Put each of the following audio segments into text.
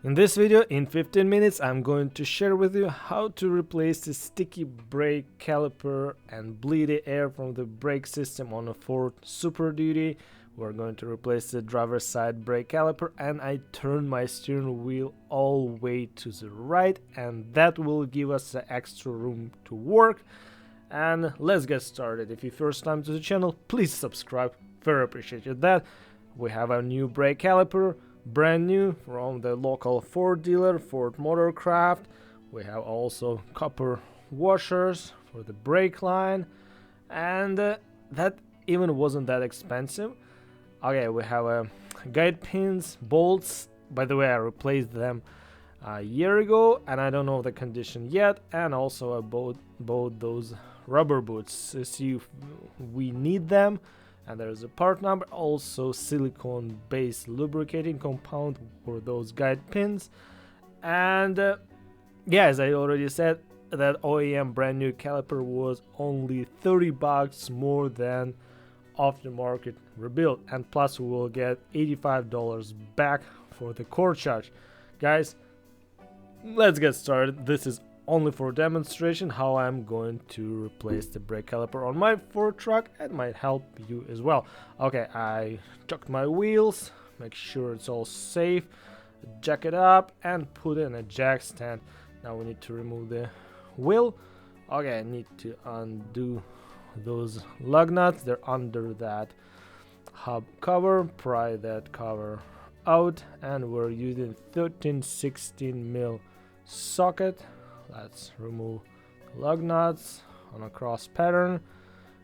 In this video, in 15 minutes, I'm going to share with you how to replace the sticky brake caliper and bleedy air from the brake system on a Ford Super Duty. We're going to replace the driver's side brake caliper, and I turn my steering wheel all the way to the right, and that will give us the extra room to work. And let's get started. If you're first time to the channel, please subscribe. Very appreciate that. We have a new brake caliper, brand new from the local Ford dealer, Ford Motorcraft. We have also copper washers for the brake line, and that even wasn't that expensive. Okay, we have guide pins, bolts. By the way, I replaced them a year ago, and I don't know the condition yet. And also I bought those rubber boots to see if we need them. And there's a part number, also silicone based lubricating compound for those guide pins. And yeah, as I already said, that OEM brand new caliper was only $30 more than off the market rebuild, and plus we will get $85 back for the core charge. Guys, let's get started. This is only for demonstration how I'm going to replace the brake caliper on my Ford truck, and might help you as well. Okay, I checked my wheels, make sure it's all safe, jack it up and put in a jack stand. Now we need to remove the wheel. Okay, I need to undo those lug nuts. They're under that hub cover. Pry that cover out, and we're using 13-16 mil socket. Let's remove lug nuts on a cross pattern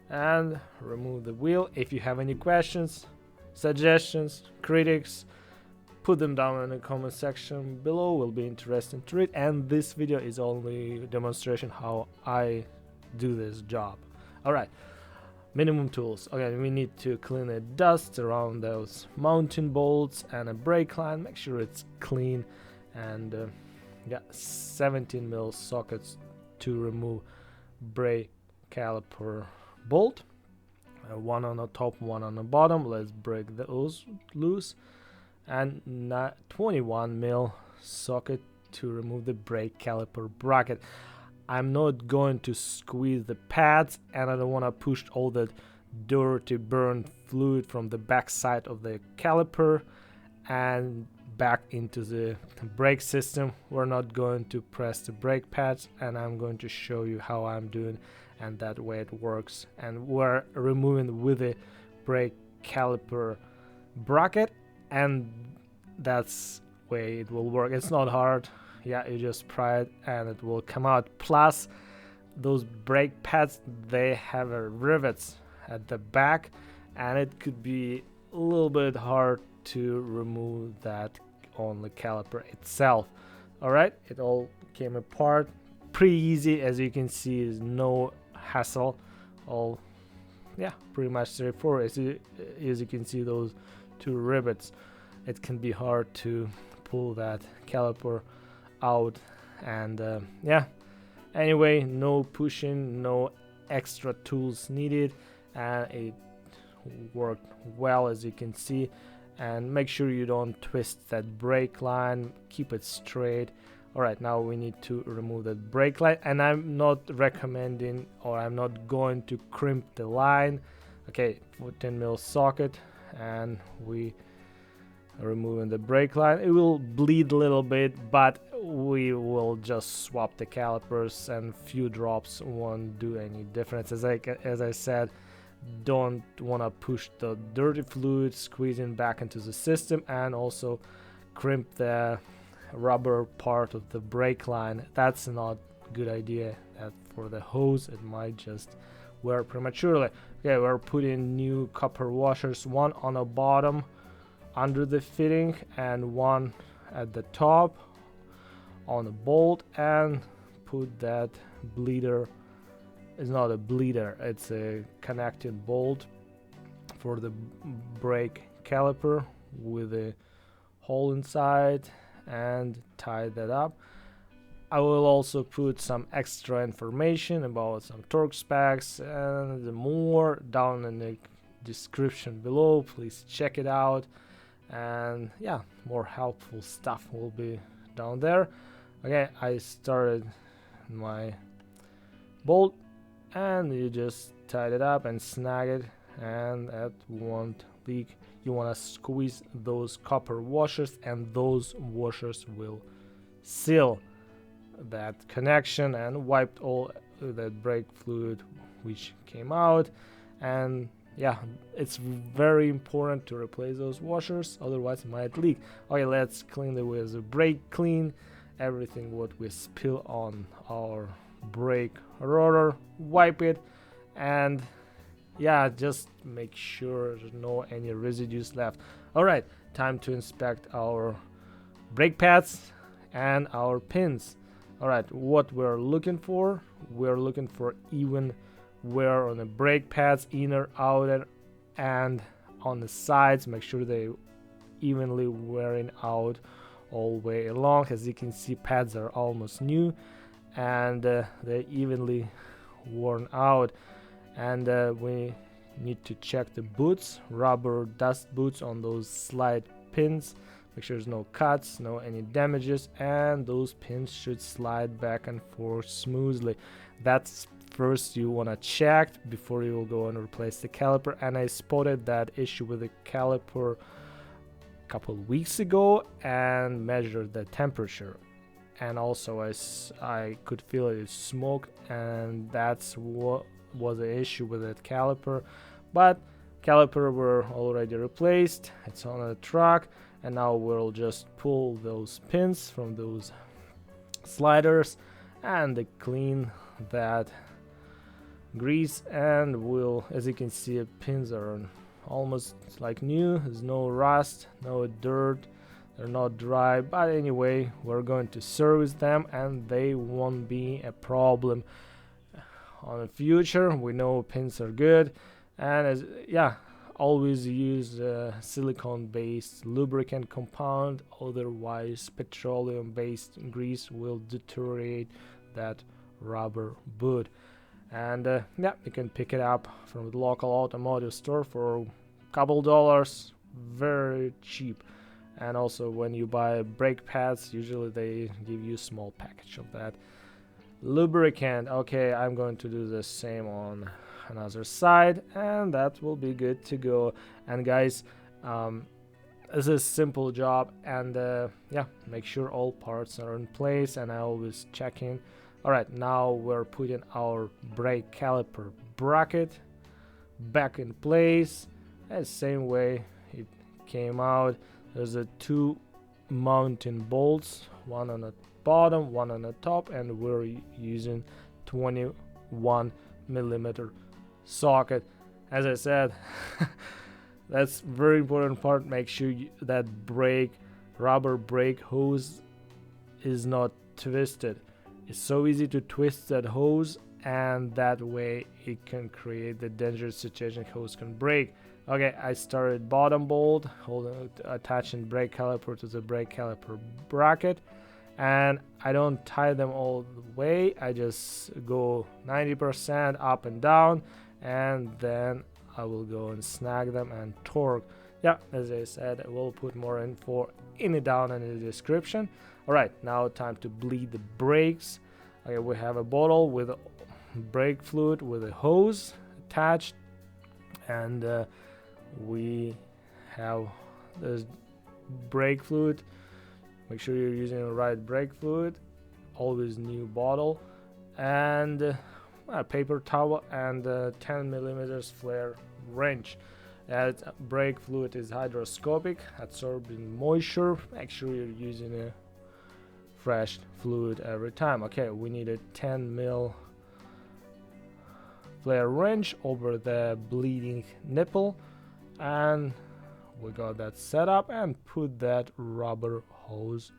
and remove the wheel. If you have any questions, suggestions, critics, put them down in the comment section below. Will be interesting to read, and this video is only a demonstration how I do this job. All right, minimum tools. Okay, we need to clean the dust around those mounting bolts and a brake line. Make sure it's clean, and yeah, 17 mil sockets to remove brake caliper bolt. One on the top, one on the bottom. Let's break those loose. And 21 mil socket to remove the brake caliper bracket. I'm not going to squeeze the pads, and I don't want to push all that dirty burn fluid from the back side of the caliper and back into the brake system. We're not going to press the brake pads, and I'm going to show you how I'm doing, and that way it works. And we're removing with the brake caliper bracket, and that's way it will work. It's not hard. Yeah, you just pry it and it will come out. Plus those brake pads, they have rivets at the back, and it could be a little bit hard to remove that on the caliper itself. All right, it all came apart pretty easy. As you can see, is no hassle. All yeah, pretty much straightforward. As you can see, those two rivets, it can be hard to pull that caliper out. And yeah, anyway, no pushing, no extra tools needed, and it worked well, as you can see. And make sure you don't twist that brake line, keep it straight. All right, now we need to remove that brake line, and I'm not recommending, or I'm not going to crimp the line. Okay, 14 mil socket, and we are removing the brake line. It will bleed a little bit, but we will just swap the calipers, and few drops won't do any difference. As I said, don't want to push the dirty fluid squeezing back into the system, and also crimp the rubber part of the brake line. That's not a good idea. That for the hose, it might just wear prematurely. Okay, we're putting new copper washers, one on the bottom under the fitting and one at the top on the bolt, and put that bleeder. It's not a bleeder, it's a connected bolt for the brake caliper with a hole inside, and tie that up. I will also put some extra information about some torque specs and more down in the description below. Please check it out. And yeah, more helpful stuff will be down there. Okay, I started my bolt, and you just tied it up and snag it, and that won't leak. You want to squeeze those copper washers, and those washers will seal that connection and wiped all that brake fluid which came out. And yeah, it's very important to replace those washers, otherwise it might leak. Okay, let's clean it with a brake clean. Everything what we spill on our brake rotor, wipe it, and yeah, just make sure there's no any residues left. All right, time to inspect our brake pads and our pins. All right, what we're looking for even wear on the brake pads, inner, outer, and on the sides. Make sure they evenly wearing out all the way along. As you can see, pads are almost new, and they're evenly worn out. And we need to check the boots, rubber dust boots on those slide pins. Make sure there's no cuts, no any damages, and those pins should slide back and forth smoothly. That's first you want to check before you will go and replace the caliper. And I spotted that issue with the caliper a couple of weeks ago and measured the temperature, and also I could feel it smoke, and that's what was the issue with that caliper. But caliper were already replaced, it's on a truck, and now we'll just pull those pins from those sliders and clean that grease, and we'll, as you can see, the pins are almost like new. There's no rust, no dirt, they're not dry, but anyway, we're going to service them and they won't be a problem on the future. We know pins are good, and always use silicone based lubricant compound, otherwise petroleum based grease will deteriorate that rubber boot. And you can pick it up from the local automotive store for a couple dollars, very cheap. And also when you buy brake pads, usually they give you a small package of that lubricant. Okay, I'm going to do the same on another side, and that will be good to go. And guys, this is a simple job, and make sure all parts are in place, and I always check in. Alright, now we're putting our brake caliper bracket back in place, and same way it came out. There's a two mounting bolts, one on the bottom, one on the top, and we're using 21 millimeter socket. As I said, that's very important part. Make sure that rubber brake hose is not twisted. It's so easy to twist that hose, and that way it can create the dangerous situation. Hose can break. Okay, I started bottom bolt, attaching brake caliper to the brake caliper bracket, and I don't tie them all the way. I just go 90% up and down, and then I will go and snag them and torque. Yeah, as I said, I will put more info down in the description. Alright, now time to bleed the brakes. Okay, we have a bottle with brake fluid with a hose attached, and we have this brake fluid. Make sure you're using the right brake fluid, always new bottle, and a paper towel, and 10 millimeters flare wrench. That brake fluid is hydroscopic, absorbing moisture. Make sure you're using a fresh fluid every time. Okay, we need a 10 mil flare wrench over the bleeding nipple, and we got that set up, and put that rubber hose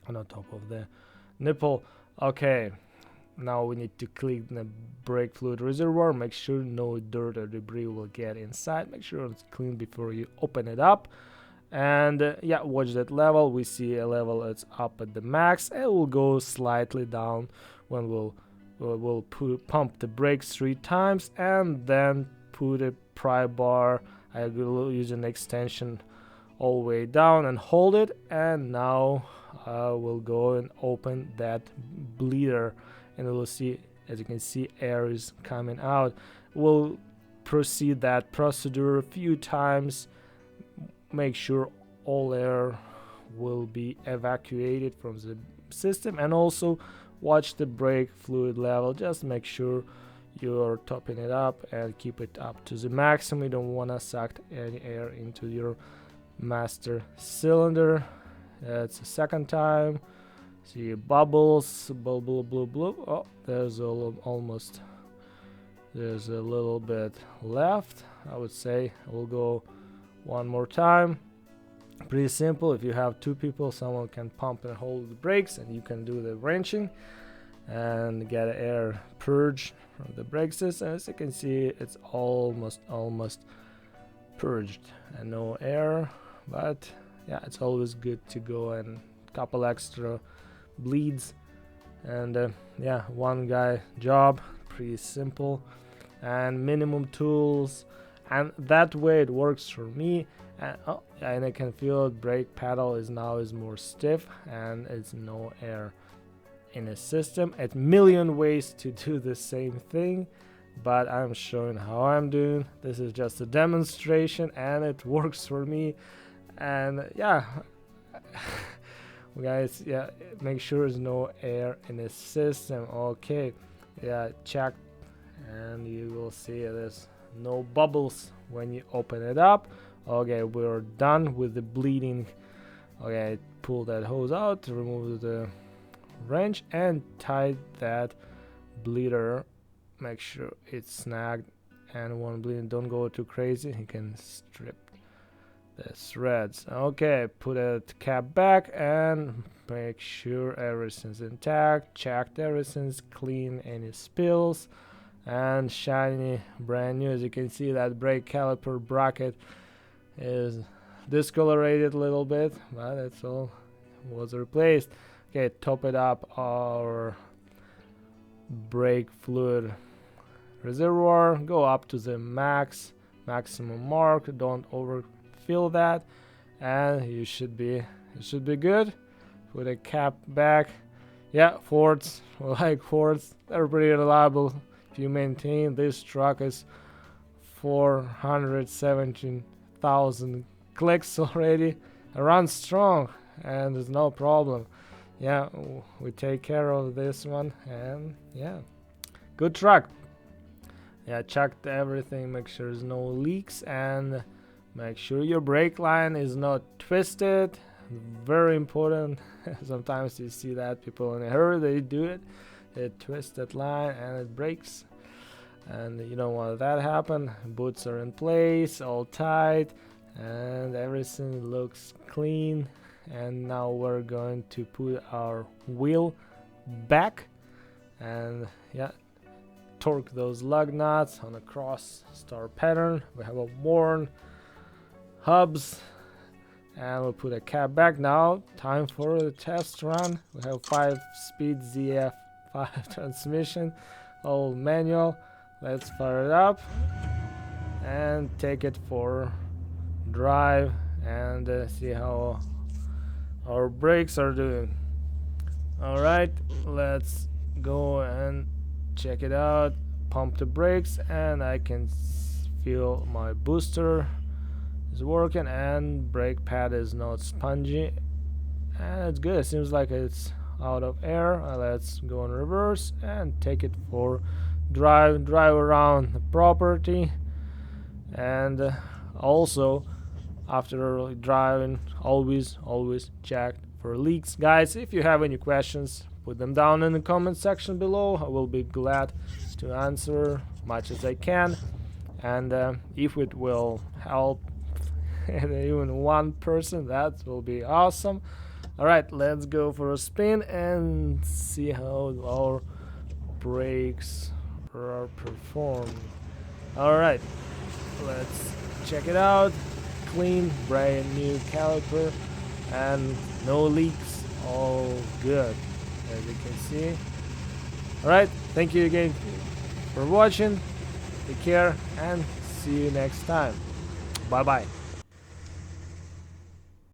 on the top of the nipple. Okay, now we need to clean the brake fluid reservoir. Make sure no dirt or debris will get inside. Make sure it's clean before you open it up. And watch that level. We see a level that's up at the max, and we'll go slightly down when we'll pump the brakes 3 times, and then put a pry bar. I will use an extension all the way down and hold it, and now we'll go and open that bleeder, and we'll see, as you can see, air is coming out. We'll proceed that procedure a few times, make sure all air will be evacuated from the system, and also watch the brake fluid level. Just make sure you're topping it up and keep it up to the maximum. You don't want to suck any air into your master cylinder. That's the second time. See bubbles, bubble, blue, blue. Oh, there's almost, there's a little bit left. I would say we'll go one more time. Pretty simple. If you have two people, someone can pump and hold the brakes, and you can do the wrenching and get air purged from the brake system. As you can see, it's almost purged and no air, but yeah, it's always good to go, and couple extra bleeds, and yeah, one guy job, pretty simple, and minimum tools, and that way it works for me. And, oh, and I can feel it, brake pedal is more stiff, and it's no air in a system. A million ways to do the same thing, but I'm showing how I'm doing. This is just a demonstration, and it works for me. And yeah, guys, yeah, make sure there's no air in the system. Okay, yeah, check, and you will see there's no bubbles when you open it up. Okay, we're done with the bleeding. Okay, pull that hose out, remove the wrench, and tie that bleeder. Make sure it's snagged, and one bleeding, don't go too crazy. You can strip the threads. Okay, put a cap back and make sure everything's intact. Check everything's clean, any spills, and shiny, brand new. As you can see, that brake caliper bracket is discolorated a little bit, but that's all was replaced. Okay, top it up our brake fluid reservoir, go up to the maximum mark, don't overfill that, and you should be good. Put a cap back. Yeah, Fords, like Fords, they're pretty reliable. If you maintain, this truck is 417,000 clicks already. It runs strong and there's no problem. Yeah, we take care of this one, and yeah, good truck. Yeah, checked everything, make sure there's no leaks, and make sure your brake line is not twisted. Very important. Sometimes you see that people in a hurry, they do it, they twist that line and it breaks, and you don't want that happen. Boots are in place, all tight, and everything looks clean. And now we're going to put our wheel back, and yeah, torque those lug nuts on a cross star pattern. We have a worn hubs, and we'll put a cap back. Now time for the test run. We have 5-speed ZF5 transmission, all manual. Let's fire it up and take it for drive, and see how our brakes are doing. All right, let's go and check it out. Pump the brakes, and I can feel my booster is working, and brake pad is not spongy, and it's good. It seems like it's out of air. Let's go in reverse and take it for drive around the property, and also after driving, always check for leaks. Guys, if you have any questions, put them down in the comment section below. I will be glad to answer much as I can, and if it will help even one person, that will be awesome. All right, let's go for a spin and see how our brakes are performed. All right, let's check it out. Clean, brand new caliper, and no leaks, all good, as you can see. Alright, thank you again for watching. Take care and see you next time. Bye bye.